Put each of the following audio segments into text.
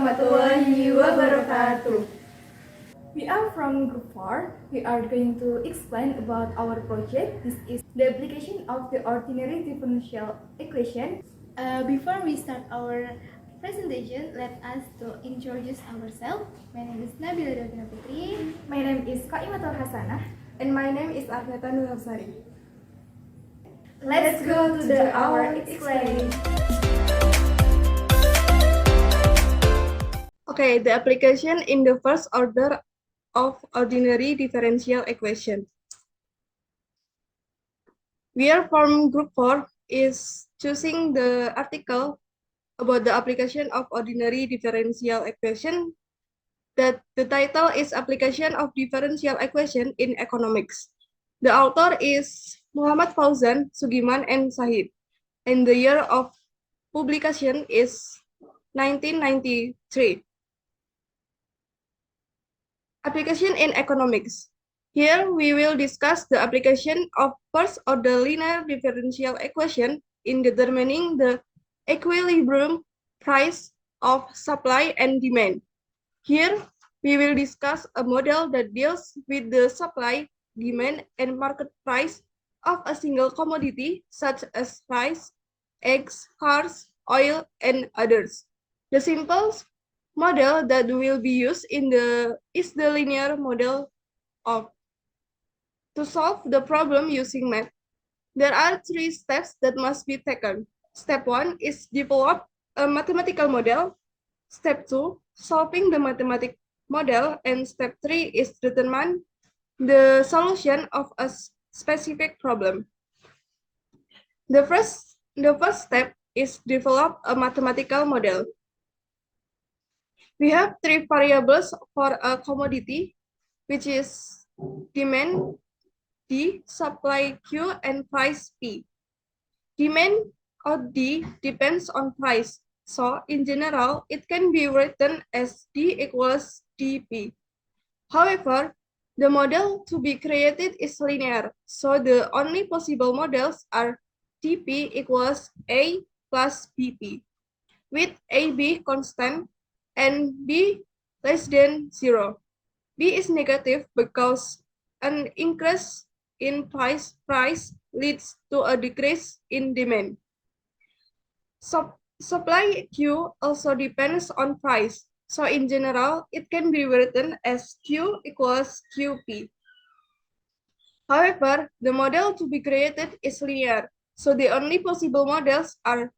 warahmatullahi wabarakatuh. We are from Group 4. We are going to explain about our project. This is the application of the ordinary differential equation. Before we start our presentation, let us to introduce ourselves. My name is Nabila Davina Putri. My name is Qaimatul Hasanah. And my name is Agneta Nurhafsari. Let's go to our explain. Okay, the application in the first order of ordinary differential equation. We are from group 4 is choosing the article about the application of ordinary differential equation. That the title is Application of Differential Equation in Economics. The author is Muhammad Fauzan, Sugiman, and Sahid. And the year of publication is 1993. Application in economics. Here we will discuss the application of first-order linear differential equation in determining the equilibrium price of supply and demand. Here we will discuss a model that deals with the supply, demand, and market price of a single commodity such as rice, eggs, cars, oil, and others. The simplest model that will be used is the linear model of. To solve the problem using math, there are 3 steps that must be taken. Step 1 is develop a mathematical model. Step 2, solving the mathematical model. And step 3 is determine the solution of a specific problem. The first step is develop a mathematical model. We have 3 variables for a commodity, which is demand D, supply Q, and price P. Demand or D depends on price. So in general, it can be written as D equals dP. However, the model to be created is linear. So the only possible models are dP equals A plus BP, with AB constant and B less than 0. B is negative because an increase in price leads to a decrease in demand. Supply Q also depends on price. So in general, it can be written as Q equals QP. However, the model to be created is linear. So the only possible models are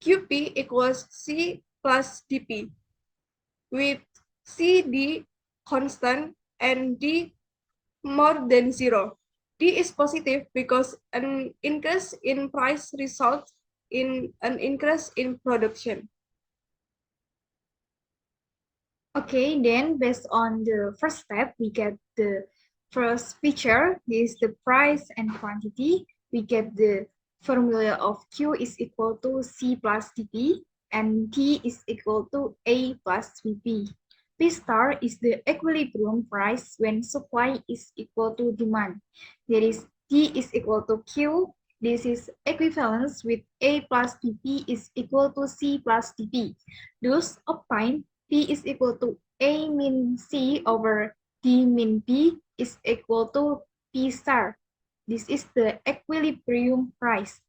QP equals C plus DP, with CD constant and D more than 0. D is positive because an increase in price results in an increase in production. Okay, then based on the first step, we get the first feature. This is the price and quantity. We get the formula of Q is equal to C plus dP and T is equal to A plus Vp. P star is the equilibrium price when supply is equal to demand. That is T is equal to Q. This is equivalence with A plus Vp is equal to C plus dP. Thus, obtain P is equal to A min C over D min B is equal to P star. This is the equilibrium price.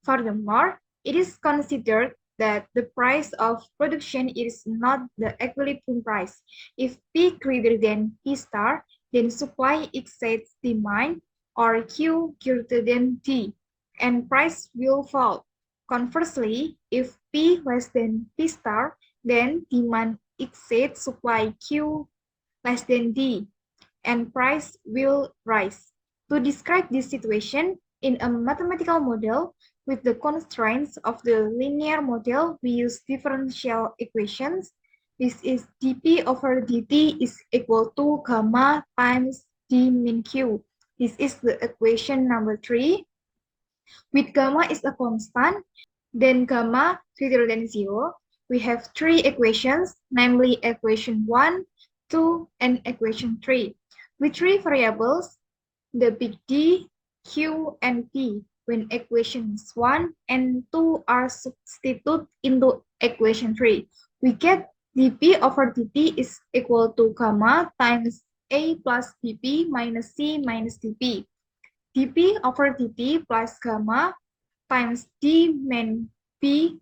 Furthermore, it is considered that the price of production is not the equilibrium price. If P greater than P star, then supply exceeds demand, or Q greater than D, and price will fall. Conversely, if P less than P star, then demand exceeds supply Q less than D, and price will rise. To describe this situation in a mathematical model with the constraints of the linear model, we use differential equations. This is dP over dt is equal to gamma times d min q. This is the equation number 3. With gamma is a constant, then gamma greater than 0, we have 3 equations, namely equation 1, 2, and equation 3. With 3 variables, the big D, Q, and P, when equations 1 and 2 are substituted into equation 3, we get dp over dt is equal to gamma times a plus dp minus c minus dp. dp over dt plus gamma times d min p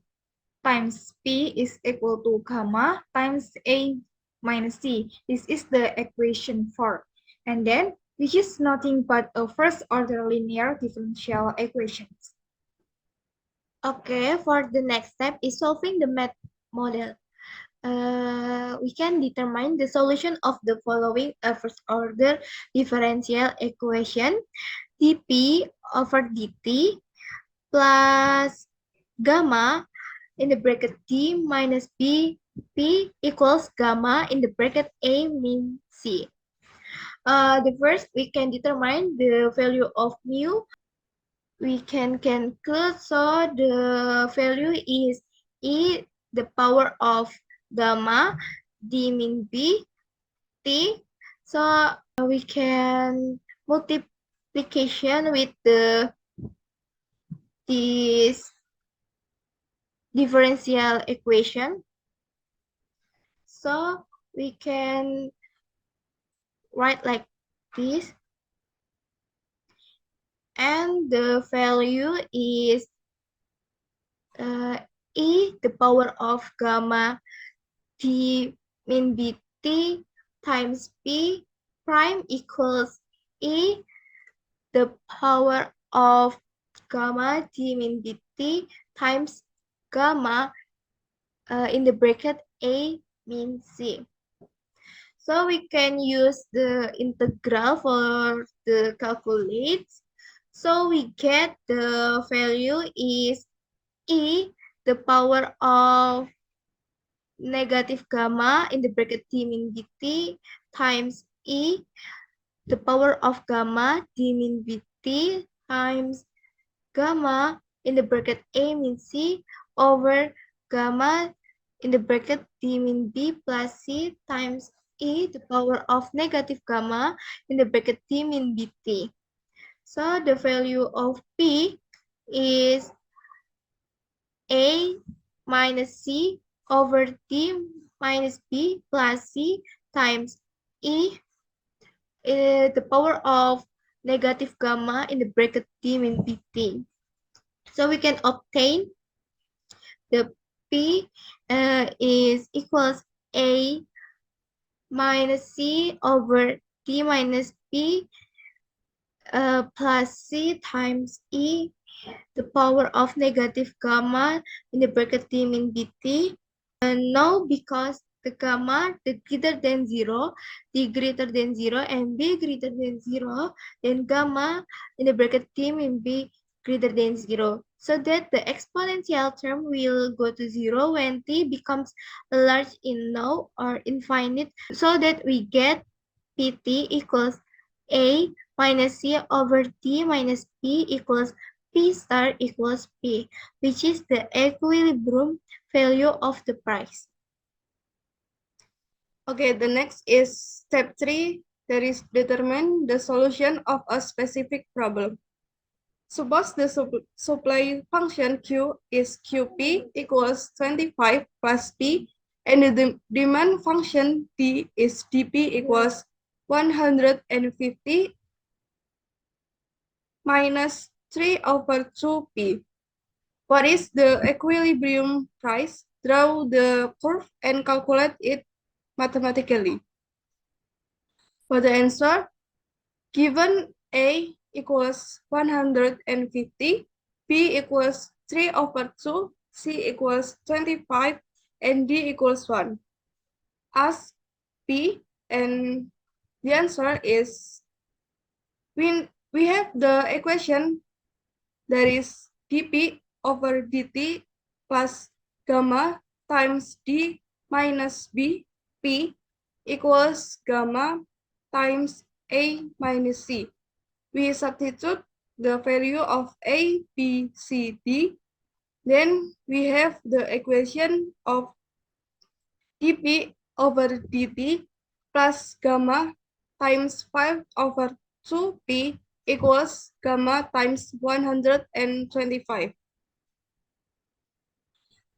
times p is equal to gamma times a minus c. This is the equation 4. And then, which is nothing but a first order linear differential equations. Okay, for the next step is solving the math model. We can determine the solution of the following first order differential equation dp over dt plus gamma in the bracket d minus b p equals gamma in the bracket a min c. The first we can determine the value of mu. We can conclude so the value is e the power of gamma d min b t. So we can multiplication with this differential equation. So we can write like this. And the value is e the power of gamma d min bt times p prime equals e the power of gamma d min bt times gamma in the bracket a min c. So we can use the integral for the calculate. So we get the value is e the power of negative gamma in the bracket d min dt times e the power of gamma d min bt times gamma in the bracket a min c over gamma in the bracket d min b plus c times e the power of negative gamma in the bracket d min bt. So the value of p is a minus c over d minus b plus c times e the power of negative gamma in the bracket d min bt. So we can obtain the p is equals a minus c over d minus b plus c times e the power of negative gamma in the bracket d min bt. And now because the gamma the greater than 0, d greater than 0, and b greater than 0, then gamma in the bracket d min b greater than 0. So that the exponential term will go to 0 when t becomes large in null or infinite. So that we get pt equals a minus c over d minus p equals p star equals p, which is the equilibrium value of the price. Okay, the next is step 3, that is determine the solution of a specific problem. Suppose the supply function Q is QP equals 25 plus P, and the demand function D is DP equals 150 minus 3 over 2P. What is the equilibrium price? Draw the curve and calculate it mathematically. For the answer, given A equals 150, B equals 3 over 2, C equals 25, and D equals 1. Ask P, and the answer is, we have the equation that is dP over dt plus gamma times D minus B, P equals gamma times A minus C. We substitute the value of A, B, C, D. Then we have the equation of dP over dt plus gamma times 5 over 2P equals gamma times 125.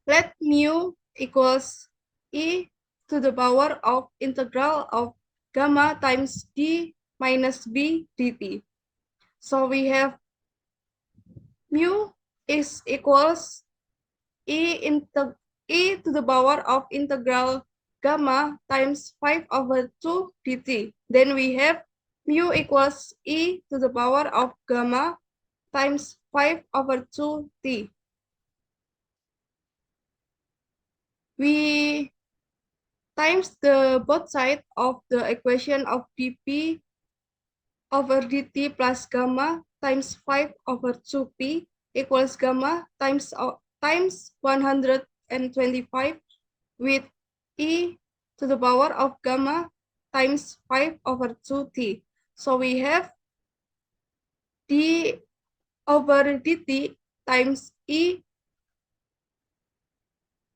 Let mu equals E to the power of integral of gamma times d minus b dt. So we have mu is equals e to the power of integral gamma times 5/2 dt. Then we have mu equals e to the power of gamma times 5/2 t. We times the both sides of the equation of dp over dt plus gamma times 5/2p equals gamma times 125 with e to the power of gamma times 5/2t. So we have d over dt times e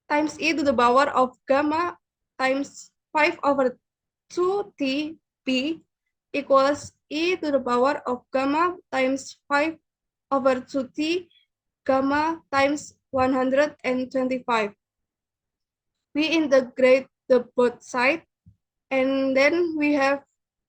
to the power of gamma times 5/2t p equals e to the power of gamma times 5/2t gamma times 125. We integrate the both sides, and then we have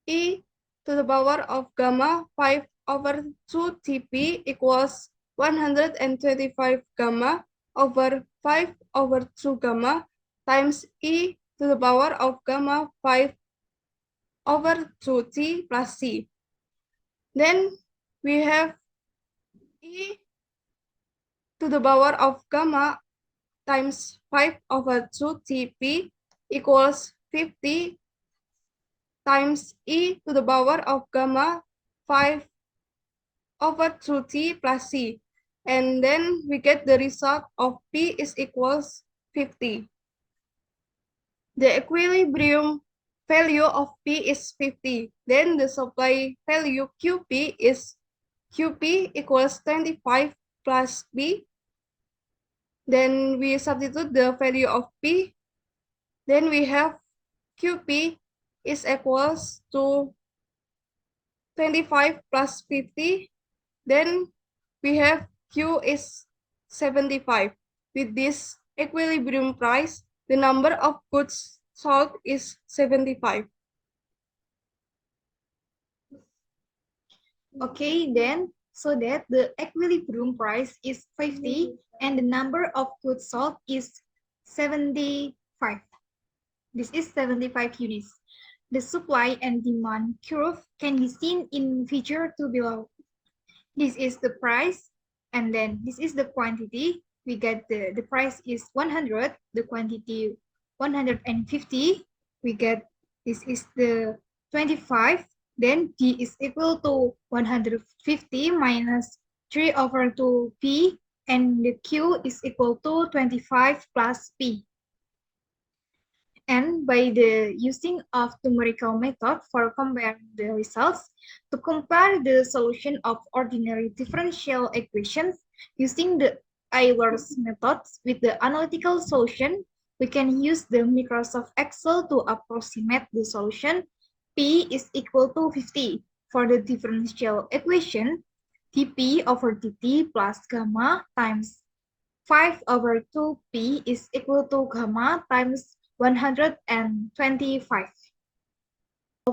e to the power of gamma 5/2tp equals 125 gamma over 5/2 gamma times e to the power of gamma 5/2t plus c. Then we have e to the power of gamma times 5/2tp equals 50 times e to the power of gamma 5/2t plus c. And then we get the result of p is equals 50. The equilibrium value of p is 50. Then the supply value qp is qp equals 25 plus b. Then we substitute the value of p. Then we have qp is equals to 25 plus 50. Then we have q is 75. With this equilibrium price, the number of goods sold is 75. Okay, then, so that the equilibrium price is 50 and the number of goods sold is 75. This is 75 units. The supply and demand curve can be seen in figure 2 below. This is the price, and then this is the quantity. We get the price is 100, the quantity 150. We get this is the 25. Then D is equal to 150 minus 3/2P, and the Q is equal to 25 plus P. And by the using of numerical method for comparing the results, to compare the solution of ordinary differential equations using the Euler's methods with the analytical solution, we can use the Microsoft Excel to approximate the solution. P is equal to 50 for the differential equation dp over dt plus gamma times 5/2p is equal to gamma times 125.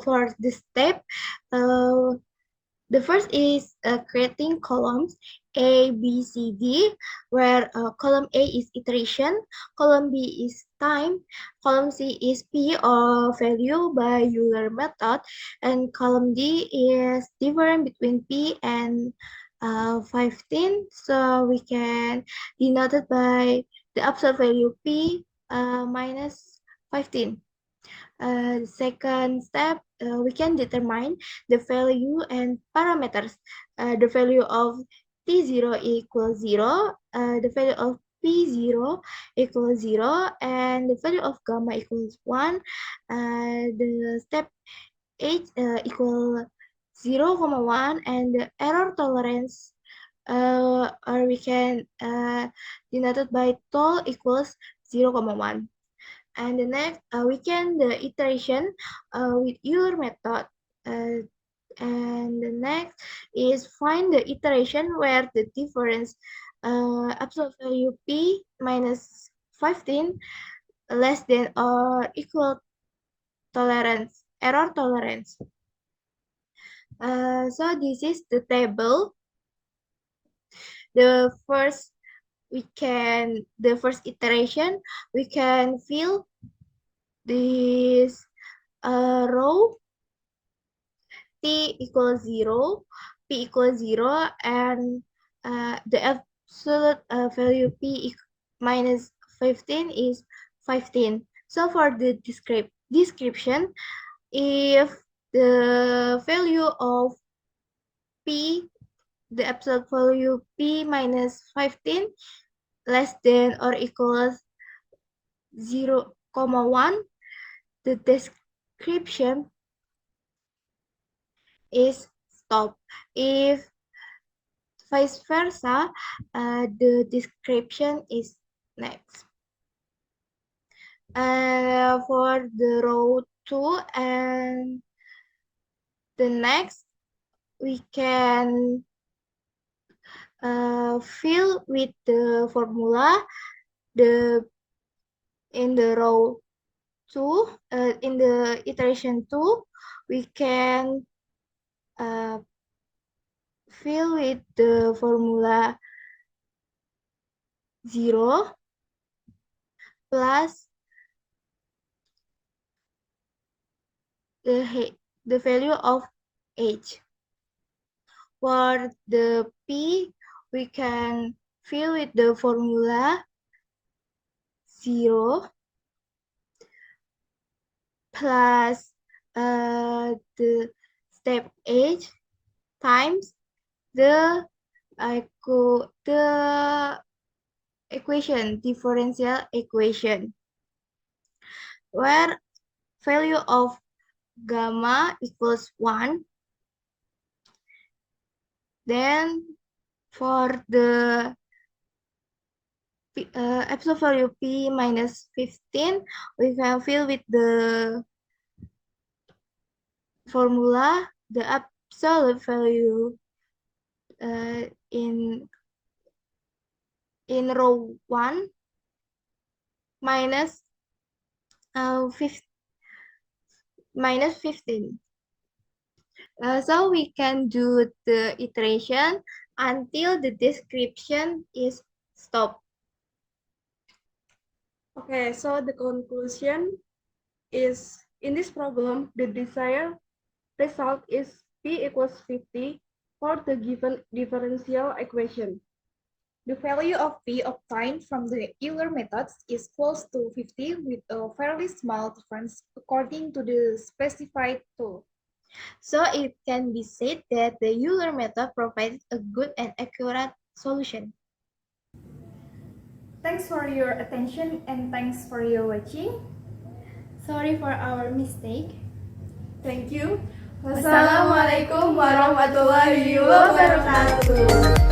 For this step, the first is creating columns A, B, C, D, where column A is iteration, column B is time, column C is P or value by Euler method, and column D is difference between P and 15. So we can denote it by the absolute value P minus 15. The second step, we can determine the value and parameters. The value of T0 equals 0, the value of P0 equals 0, and the value of gamma equals 1. The step 8 equal 0, 1, and the error tolerance or we can denote it by tol equals 0, 1. And the next, we can the iteration with Euler method. And the next is find the iteration where the difference absolute value P minus 15 less than or equal error tolerance. So this is the table. The first iteration, we can fill this row t equals 0, p equals 0, and the absolute value minus 15 is 15. So for the description, if the value of p, the absolute value p minus 15 less than or equals 0,1, the description is stop. If vice versa, the description is next. For the row 2 and the next, we can fill with the formula in the row 2, in the iteration 2, we can fill with the formula 0 plus the value of h. For the p, we can fill with the formula 0 plus the step h times the differential equation, where value of gamma equals 1. Then for the absolute value p minus 15, we can fill with the formula the absolute value in row 1 minus 15. So we can do the iteration until the description is stopped. Okay, so the conclusion is, in this problem, the desired result is p equals 50 for the given differential equation. The value of p obtained from the Euler methods is close to 50 with a fairly small difference according to the specified tool. So it can be said that the Euler method provides a good and accurate solution. Thanks for your attention and thanks for your watching. Sorry for our mistake. Thank you. Wassalamualaikum warahmatullahi wabarakatuh.